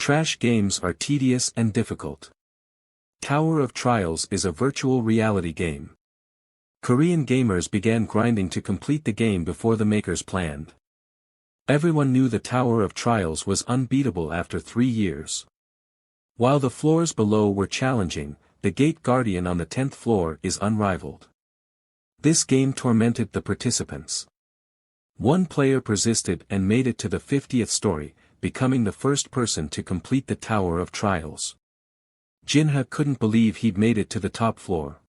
Trash games are tedious and difficult. Tower of Trials is a virtual reality game. Korean gamers began grinding to complete the game before the makers planned. Everyone knew the Tower of Trials was unbeatable after 3 years. While the floors below were challenging, the Gate Guardian on the 10th floor is unrivaled. This game tormented the participants. One player persisted and made it to the 50th story, becoming the first person to complete the Tower of Trials. Jinhyuk couldn't believe he'd made it to the top floor.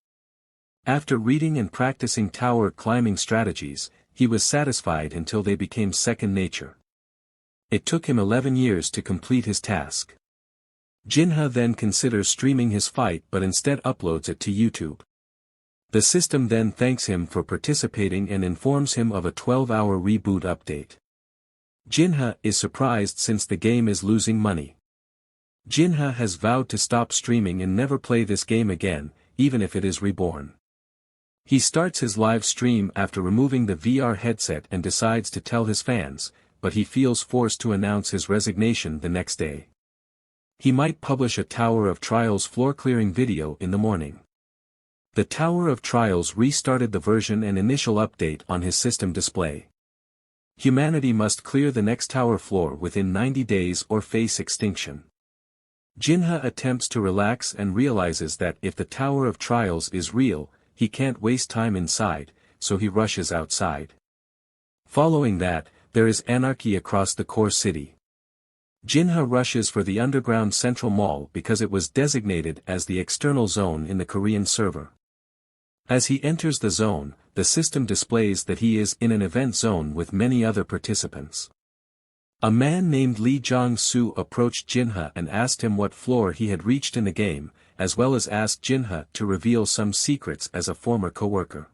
After reading and practicing tower climbing strategies, he was satisfied until they became second nature. It took him 11 years to complete his task. Jinhyuk then considers streaming his fight but instead uploads it to YouTube. The system then thanks him for participating and informs him of a 12-hour reboot update. Jinhyuk is surprised since the game is losing money. Jinhyuk has vowed to stop streaming and never play this game again, even if it is reborn. He starts his live stream after removing the VR headset and decides to tell his fans, but he feels forced to announce his resignation the next day. He might publish a Tower of Trials floor-clearing video in the morning. The Tower of Trials restarted the version and initial update on his system display. Humanity must clear the next tower floor within 90 days or face extinction. Jinhyuk attempts to relax and realizes that if the Tower of Trials is real, he can't waste time inside, so he rushes outside. Following that, there is anarchy across the core city. Jinhyuk rushes for the underground central mall because it was designated as the external zone in the Korean server. As he enters the zone, the system displays that he is in an event zone with many other participants. A man named Lee Jong-soo approached Jinhyuk and asked him what floor he had reached in the game, as well as asked Jinhyuk to reveal some secrets as a former co-worker.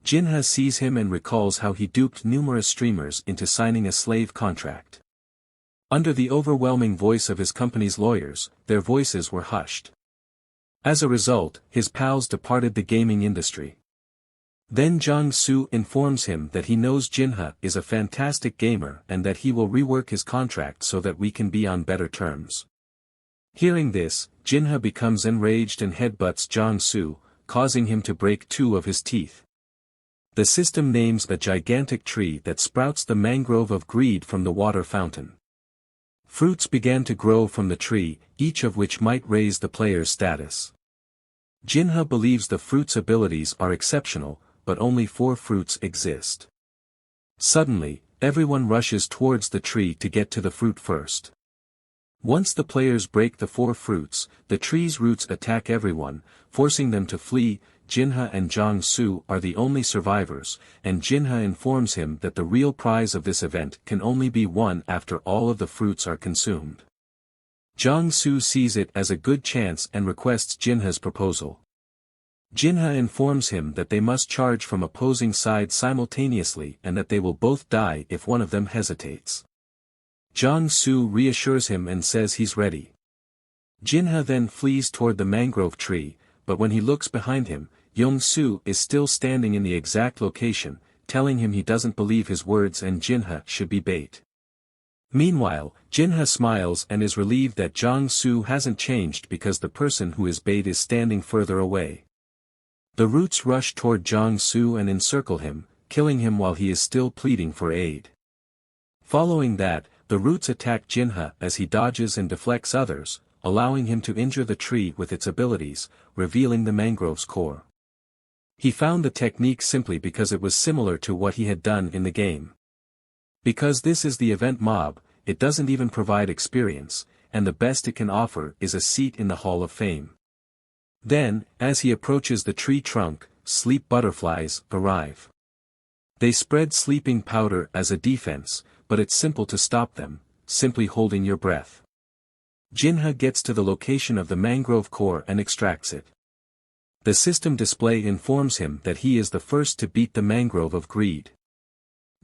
Jinhyuk sees him and recalls how he duped numerous streamers into signing a slave contract. Under the overwhelming voice of his company's lawyers, their voices were hushed. As a result, his pals departed the gaming industry. Then Jong-soo informs him that he knows Jinhyuk is a fantastic gamer and that he will rework his contract so that we can be on better terms. Hearing this, Jinhyuk becomes enraged and headbutts Jong-soo, causing him to break 2 of his teeth. The system names a gigantic tree that sprouts the mangrove of greed from the water fountain. Fruits began to grow from the tree, each of which might raise the player's status. Jinhyuk believes the fruit's abilities are exceptional, but only 4 fruits exist. Suddenly, everyone rushes towards the tree to get to the fruit first. Once the players break the 4 fruits, the tree's roots attack everyone, forcing them to flee. Jinhyuk and Jong-soo are the only survivors, and Jinhyuk informs him that the real prize of this event can only be won after all of the fruits are consumed. Jong-soo sees it as a good chance and requests Jinhyuk's proposal. Jinhyuk informs him that they must charge from opposing sides simultaneously and that they will both die if one of them hesitates. Jong-soo reassures him and says he's ready. Jinhyuk then flees toward the mangrove tree, but when he looks behind him, Jong-soo is still standing in the exact location, telling him he doesn't believe his words and Jinhyuk should be bait. Meanwhile, Jinhyuk smiles and is relieved that Jong-soo hasn't changed because the person who is bait is standing further away. The roots rush toward Jong-soo and encircle him, killing him while he is still pleading for aid. Following that, the roots attack Jinhyuk as he dodges and deflects others, allowing him to injure the tree with its abilities, revealing the mangrove's core. He found the technique simply because it was similar to what he had done in the game. Because this is the event mob, it doesn't even provide experience, and the best it can offer is a seat in the Hall of Fame. Then, as he approaches the tree trunk, sleep butterflies arrive. They spread sleeping powder as a defense, but it's simple to stop them, simply holding your breath. Jinhyuk gets to the location of the mangrove core and extracts it. The system display informs him that he is the first to beat the mangrove of greed.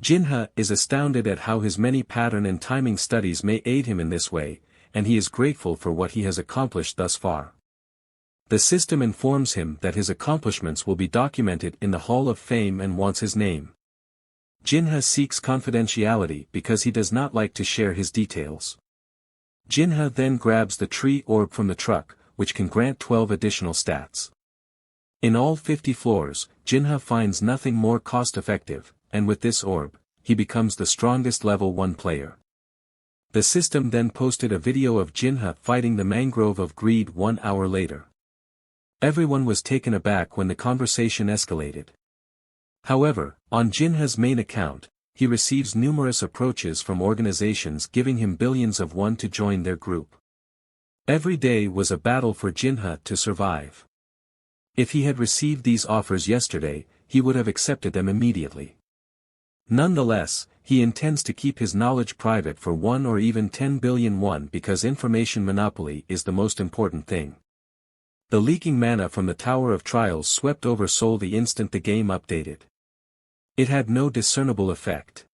Jinhyuk is astounded at how his many pattern and timing studies may aid him in this way, and he is grateful for what he has accomplished thus far. The system informs him that his accomplishments will be documented in the Hall of Fame and wants his name. Jinhyuk seeks confidentiality because he does not like to share his details. Jinhyuk then grabs the tree orb from the truck, which can grant 12 additional stats. In all 50 floors, Jinhyuk finds nothing more cost-effective, and with this orb, he becomes the strongest level 1 player. The system then posted a video of Jinhyuk fighting the Mangrove of Greed 1 hour later. Everyone was taken aback when the conversation escalated. However, on Jinhyuk's main account, he receives numerous approaches from organizations giving him billions of won to join their group. Every day was a battle for Jinhyuk to survive. If he had received these offers yesterday, he would have accepted them immediately. Nonetheless, he intends to keep his knowledge private for 1 or even 10 billion won because information monopoly is the most important thing. The leaking mana from the Tower of Trials swept over Seoul the instant the game updated. It had no discernible effect.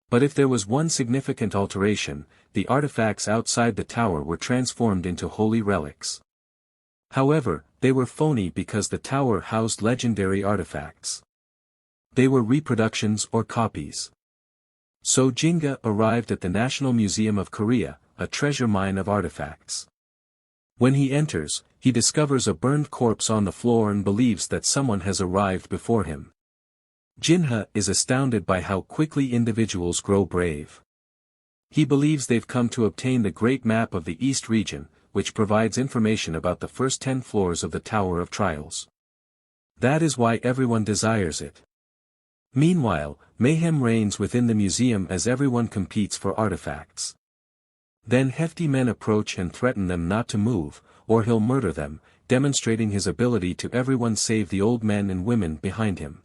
But if there was one significant alteration, the artifacts outside the tower were transformed into holy relics. However, they were phony because the tower housed legendary artifacts. They were reproductions or copies. So Jinhyuk arrived at the National Museum of Korea, a treasure mine of artifacts. When he enters, he discovers a burned corpse on the floor and believes that someone has arrived before him. Jinhyuk is astounded by how quickly individuals grow brave. He believes they've come to obtain the Great Map of the East region, which provides information about the first 10 floors of the Tower of Trials. That is why everyone desires it. Meanwhile, mayhem reigns within the museum as everyone competes for artifacts. Then hefty men approach and threaten them not to move, or he'll murder them, demonstrating his ability to everyone save the old men and women behind him.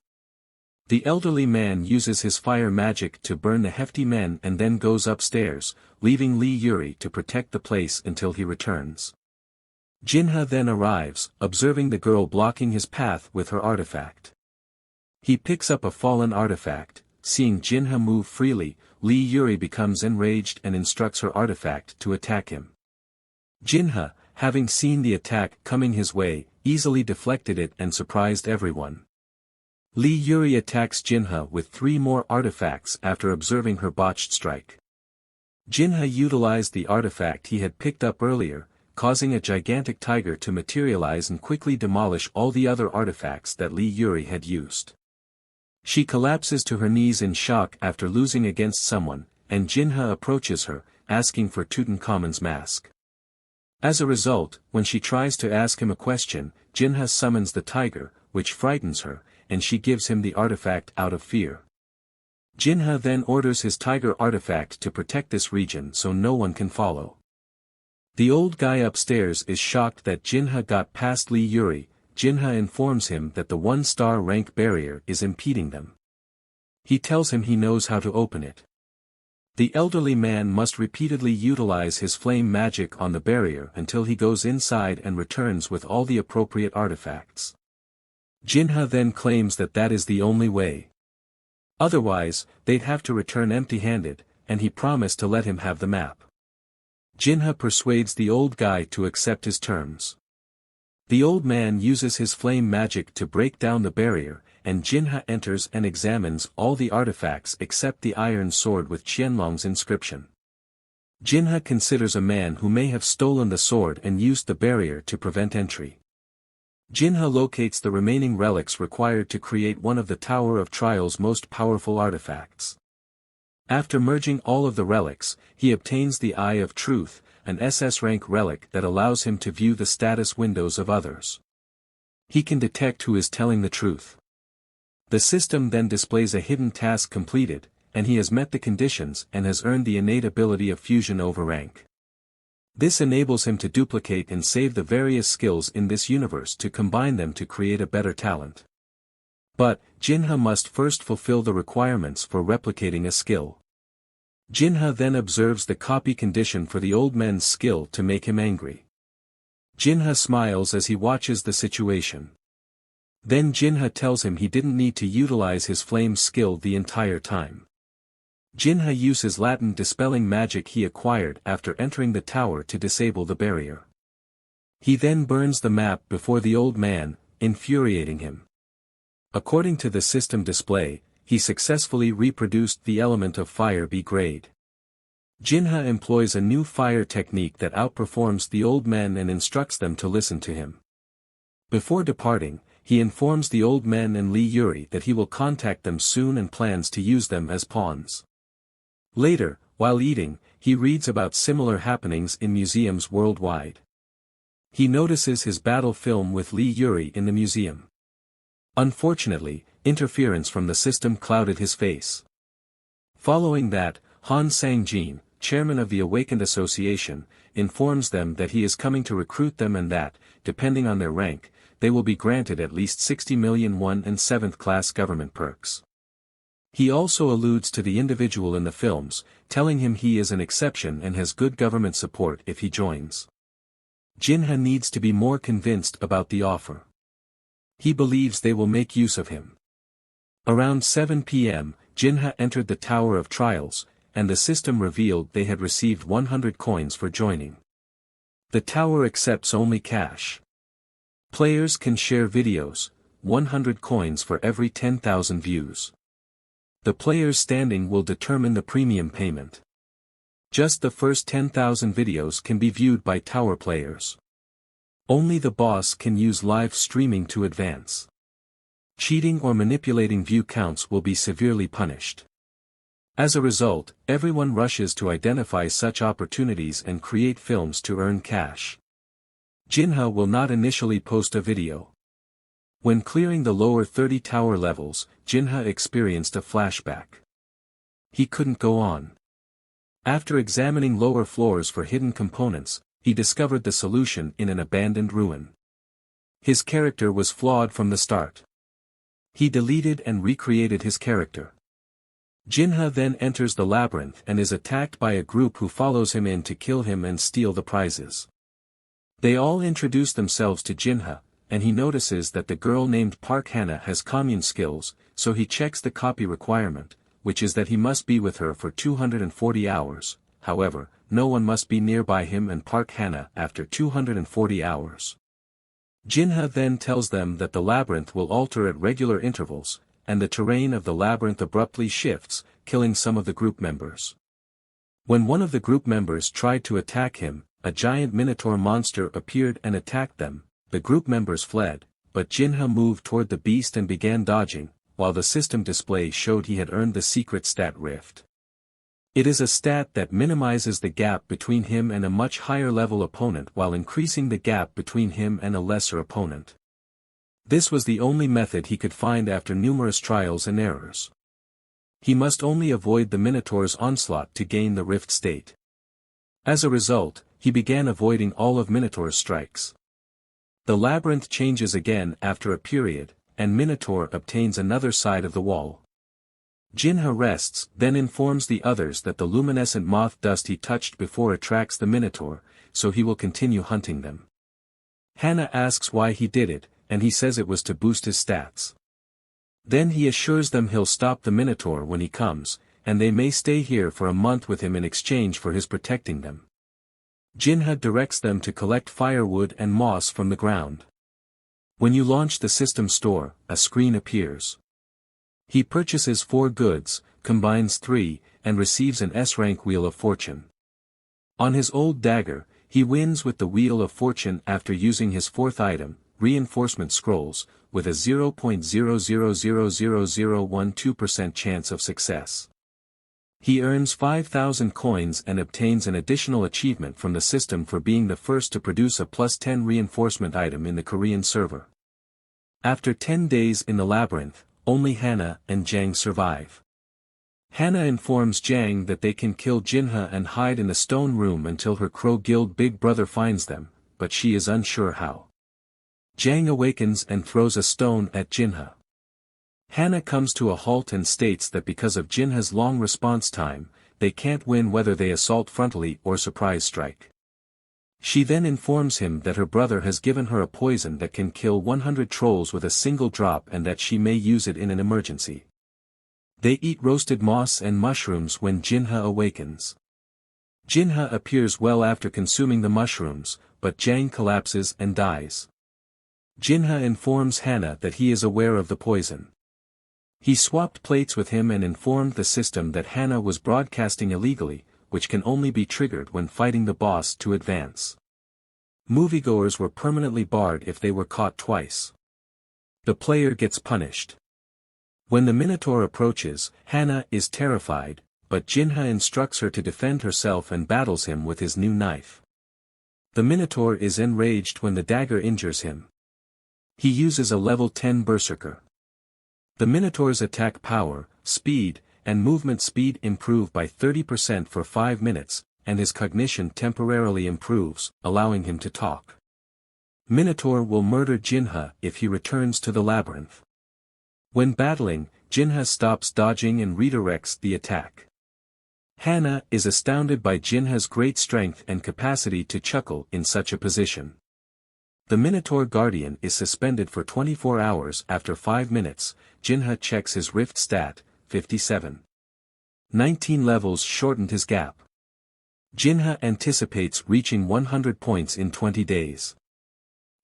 The elderly man uses his fire magic to burn the hefty men and then goes upstairs, leaving Lee Yuri to protect the place until he returns. Jinhyuk then arrives, observing the girl blocking his path with her artifact. He picks up a fallen artifact. Seeing Jinhyuk move freely, Lee Yuri becomes enraged and instructs her artifact to attack him. Jinhyuk, having seen the attack coming his way, easily deflected it and surprised everyone. Lee Yuri attacks Jinhyuk with 3 more artifacts after observing her botched strike. Jinhyuk utilized the artifact he had picked up earlier, causing a gigantic tiger to materialize and quickly demolish all the other artifacts that Lee Yuri had used. She collapses to her knees in shock after losing against someone, and Jinhyuk approaches her, asking for Tutankhamun's mask. As a result, when she tries to ask him a question, Jinhyuk summons the tiger, which frightens her, and she gives him the artifact out of fear. Jinhyuk then orders his tiger artifact to protect this region so no one can follow. The old guy upstairs is shocked that Jinhyuk got past Lee Yuri. Jinhyuk informs him that the 1-star rank barrier is impeding them. He tells him he knows how to open it. The elderly man must repeatedly utilize his flame magic on the barrier until he goes inside and returns with all the appropriate artifacts. Jinhyuk then claims that that is the only way. Otherwise, they'd have to return empty-handed, and he promised to let him have the map. Jinhyuk persuades the old guy to accept his terms. The old man uses his flame magic to break down the barrier, and Jinhyuk enters and examines all the artifacts except the iron sword with Qianlong's inscription. Jinhyuk considers a man who may have stolen the sword and used the barrier to prevent entry. Jinhyuk locates the remaining relics required to create one of the Tower of Trials' most powerful artifacts. After merging all of the relics, he obtains the Eye of Truth, an SS rank relic that allows him to view the status windows of others. He can detect who is telling the truth. The system then displays a hidden task completed, and he has met the conditions and has earned the innate ability of fusion over rank. This enables him to duplicate and save the various skills in this universe to combine them to create a better talent. But, Jinhyuk must first fulfill the requirements for replicating a skill. Jinhyuk then observes the copy condition for the old man's skill to make him angry. Jinhyuk smiles as he watches the situation. Then Jinhyuk tells him he didn't need to utilize his flame skill the entire time. Jinhyuk uses Latin dispelling magic he acquired after entering the tower to disable the barrier. He then burns the map before the old man, infuriating him. According to the system display, he successfully reproduced the element of fire B grade. Jinhyuk employs a new fire technique that outperforms the old men and instructs them to listen to him. Before departing, he informs the old men and Lee Yuri that he will contact them soon and plans to use them as pawns. Later, while eating, he reads about similar happenings in museums worldwide. He notices his battle film with Lee Yuri in the museum. Unfortunately, interference from the system clouded his face. Following that, Han Sang-jin, chairman of the Awakened Association, informs them that he is coming to recruit them and that, depending on their rank, they will be granted at least 60 million 1 and 7th class government perks. He also alludes to the individual in the films, telling him he is an exception and has good government support if he joins. Jinhyuk needs to be more convinced about the offer. He believes they will make use of him. Around 7 p.m., Jinhyuk entered the Tower of Trials, and the system revealed they had received 100 coins for joining. The tower accepts only cash. Players can share videos, 100 coins for every 10,000 views. The player's standing will determine the premium payment. Just the first 10,000 videos can be viewed by tower players. Only the boss can use live streaming to advance. Cheating or manipulating view counts will be severely punished. As a result, everyone rushes to identify such opportunities and create films to earn cash. Jinhyuk will not initially post a video. When clearing the lower 30 tower levels, Jinhyuk experienced a flashback. He couldn't go on. After examining lower floors for hidden components, he discovered the solution in an abandoned ruin. His character was flawed from the start. He deleted and recreated his character. Jinhyuk then enters the labyrinth and is attacked by a group who follows him in to kill him and steal the prizes. They all introduce themselves to Jinhyuk, and he notices that the girl named Park Hana has commune skills, so he checks the copy requirement, which is that he must be with her for 240 hours, however, no one must be nearby him and Park Hana after 240 hours. Jinhyuk then tells them that the labyrinth will alter at regular intervals, and the terrain of the labyrinth abruptly shifts, killing some of the group members. When one of the group members tried to attack him, a giant minotaur monster appeared and attacked them. The group members fled, but Jinhyuk moved toward the beast and began dodging, while the system display showed he had earned the secret stat rift. It is a stat that minimizes the gap between him and a much higher level opponent while increasing the gap between him and a lesser opponent. This was the only method he could find after numerous trials and errors. He must only avoid the Minotaur's onslaught to gain the rift state. As a result, he began avoiding all of Minotaur's strikes. The labyrinth changes again after a period, and Minotaur obtains another side of the wall. Jinhyuk rests, then informs the others that the luminescent moth dust he touched before attracts the Minotaur, so he will continue hunting them. Hana asks why he did it, and he says it was to boost his stats. Then he assures them he'll stop the Minotaur when he comes, and they may stay here for a month with him in exchange for his protecting them. Jinhyuk directs them to collect firewood and moss from the ground. When you launch the system store, a screen appears. He purchases 4 goods, combines 3, and receives an S-rank Wheel of Fortune. On his old dagger, he wins with the Wheel of Fortune after using his 4th item, Reinforcement Scrolls, with a 0.000012% chance of success. He earns 5,000 coins and obtains an additional achievement from the system for being the first to produce a +10 reinforcement item in the Korean server. After 10 days in the labyrinth, only Hana and Jang survive. Hana informs Jang that they can kill Jinhyuk and hide in the stone room until her Crow Guild big brother finds them, but she is unsure how. Jang awakens and throws a stone at Jinhyuk. Hana comes to a halt and states that because of Jinhyuk's long response time, they can't win whether they assault frontally or surprise strike. She then informs him that her brother has given her a poison that can kill 100 trolls with a single drop and that she may use it in an emergency. They eat roasted moss and mushrooms when Jinhyuk awakens. Jinhyuk appears well after consuming the mushrooms, but Jang collapses and dies. Jinhyuk informs Hana that he is aware of the poison. He swapped plates with him and informed the system that Hana was broadcasting illegally, which can only be triggered when fighting the boss to advance. Moviegoers were permanently barred if they were caught twice. The player gets punished. When the Minotaur approaches, Hana is terrified, but Jinhyuk instructs her to defend herself and battles him with his new knife. The Minotaur is enraged when the dagger injures him. He uses a level 10 Berserker. The Minotaur's attack power, speed, and movement speed improve by 30% for 5 minutes, and his cognition temporarily improves, allowing him to talk. Minotaur will murder Jinhyuk if he returns to the labyrinth. When battling, Jinhyuk stops dodging and redirects the attack. Hana is astounded by Jinhyuk's great strength and capacity to chuckle in such a position. The Minotaur Guardian is suspended for 24 hours after 5 minutes. Jinhyuk checks his rift stat, 57. 19 levels shortened his gap. Jinhyuk anticipates reaching 100 points in 20 days.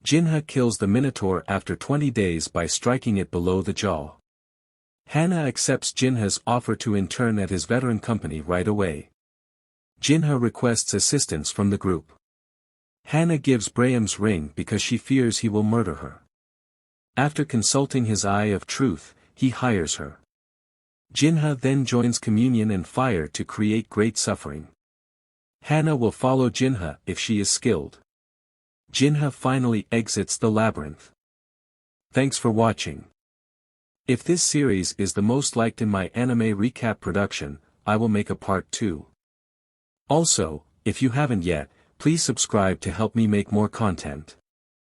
Jinhyuk kills the Minotaur after 20 days by striking it below the jaw. Hana accepts Jinhyuk's offer to intern at his veteran company right away. Jinhyuk requests assistance from the group. Hana gives Graham's ring because she fears he will murder her. After consulting his Eye of Truth, he hires her. Jinhyuk then joins Communion and Fire to create great suffering. Hana will follow Jinhyuk if she is skilled. Jinhyuk finally exits the labyrinth. Thanks for watching. If this series is the most liked in my anime recap production, I will make a part 2. Also, if you haven't yet, please subscribe to help me make more content.